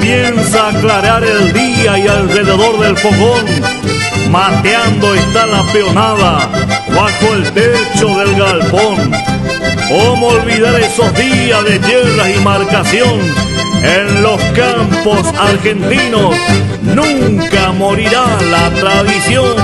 Comienza a clarear el día y alrededor del fogón, mateando está la peonada bajo el techo del galpón. ¿Cómo olvidar esos días de tierras y marcación? En los campos argentinos nunca morirá la tradición.